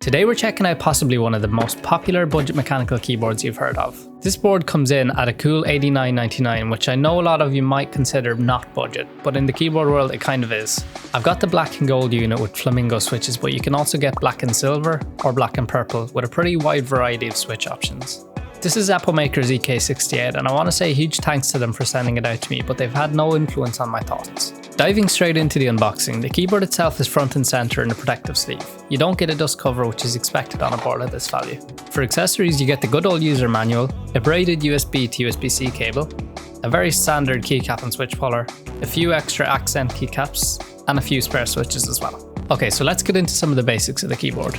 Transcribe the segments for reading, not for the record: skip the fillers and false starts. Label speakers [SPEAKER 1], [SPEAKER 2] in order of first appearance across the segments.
[SPEAKER 1] Today we're checking out possibly one of the most popular budget mechanical keyboards you've heard of. This board comes in at a cool $89.99, which I know a lot of you might consider not budget, but in the keyboard world it kind of is. I've got the black and gold unit with flamingo switches, but you can also get black and silver or black and purple with a pretty wide variety of switch options. This is Epomaker's EK68, and I want to say a huge thanks to them for sending it out to me, but they've had no influence on my thoughts. Diving straight into the unboxing, the keyboard itself is front and center in a protective sleeve. You don't get a dust cover, which is expected on a board of this value. For accessories, you get the good old user manual, a braided USB to USB-C cable, a very standard keycap and switch puller, a few extra accent keycaps, and a few spare switches as well. Okay, so let's get into some of the basics of the keyboard.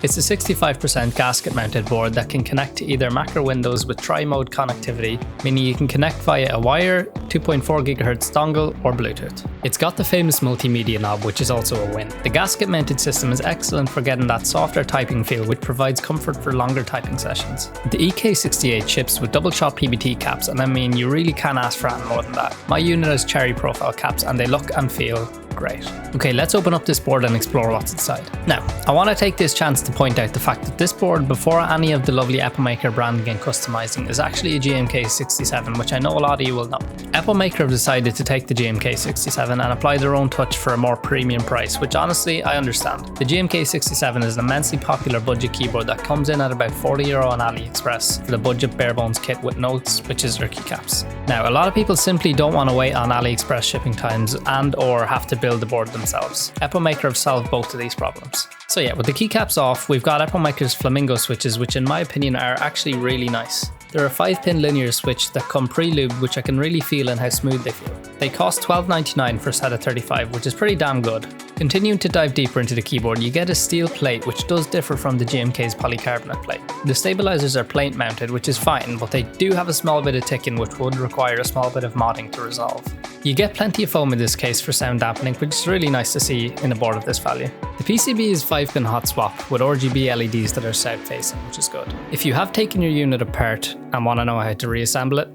[SPEAKER 1] It's a 65% gasket mounted board that can connect to either Mac or Windows with tri-mode connectivity, meaning you can connect via a wire, 2.4 GHz dongle, or Bluetooth. It's got the famous multimedia knob, which is also a win. The gasket mounted system is excellent for getting that softer typing feel, which provides comfort for longer typing sessions. The EK68 ships with double shot PBT caps, and I mean you really can't ask for anything more than that. My unit has cherry profile caps and they look and feel great. Okay, let's open up this board and explore what's inside. Now, I want to take this chance to point out the fact that this board, before any of the lovely Epomaker branding and customizing, is actually a GMK67, which I know a lot of you will know. Epomaker have decided to take the GMK67 and apply their own touch for a more premium price, which honestly I understand. The GMK67 is an immensely popular budget keyboard that comes in at about €40 on AliExpress for the budget bare bones kit with no switches or keycaps. Now, a lot of people simply don't want to wait on AliExpress shipping times and or have to build the board themselves. Epomaker have solved both of these problems. So yeah, with the keycaps off, we've got Epomaker's flamingo switches, which in my opinion are actually really nice. They're a 5-pin linear switch that come pre-lubed, which I can really feel in how smooth they feel. They cost $12.99 for a set of 35, which is pretty damn good. Continuing to dive deeper into the keyboard, you get a steel plate, which does differ from the GMK's polycarbonate plate. The stabilizers are plate mounted, which is fine, but they do have a small bit of ticking, which would require a small bit of modding to resolve. You get plenty of foam in this case for sound dampening, which is really nice to see in a board of this value. The PCB is 5-pin hot swap with RGB LEDs that are south facing, which is good. If you have taken your unit apart and want to know how to reassemble it,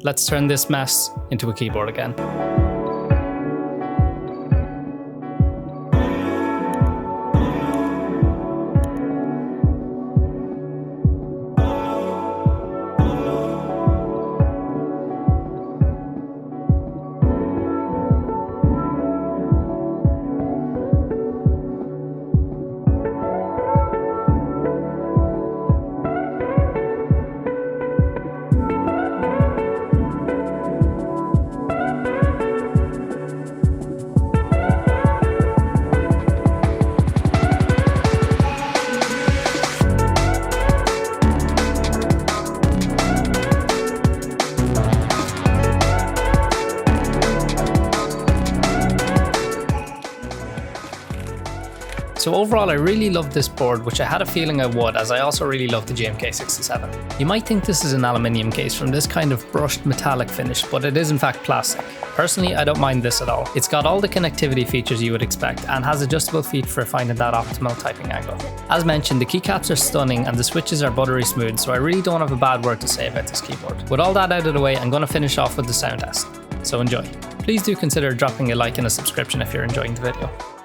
[SPEAKER 1] let's turn this mess into a keyboard again. So overall, I really loved this board, which I had a feeling I would, as I also really love the GMK67. You might think this is an aluminium case from this kind of brushed metallic finish, but it is in fact plastic. Personally, I don't mind this at all. It's got all the connectivity features you would expect and has adjustable feet for finding that optimal typing angle. As mentioned, the keycaps are stunning and the switches are buttery smooth, so I really don't have a bad word to say about this keyboard. With all that out of the way, I'm going to finish off with the sound test. So enjoy. Please do consider dropping a like and a subscription if you're enjoying the video.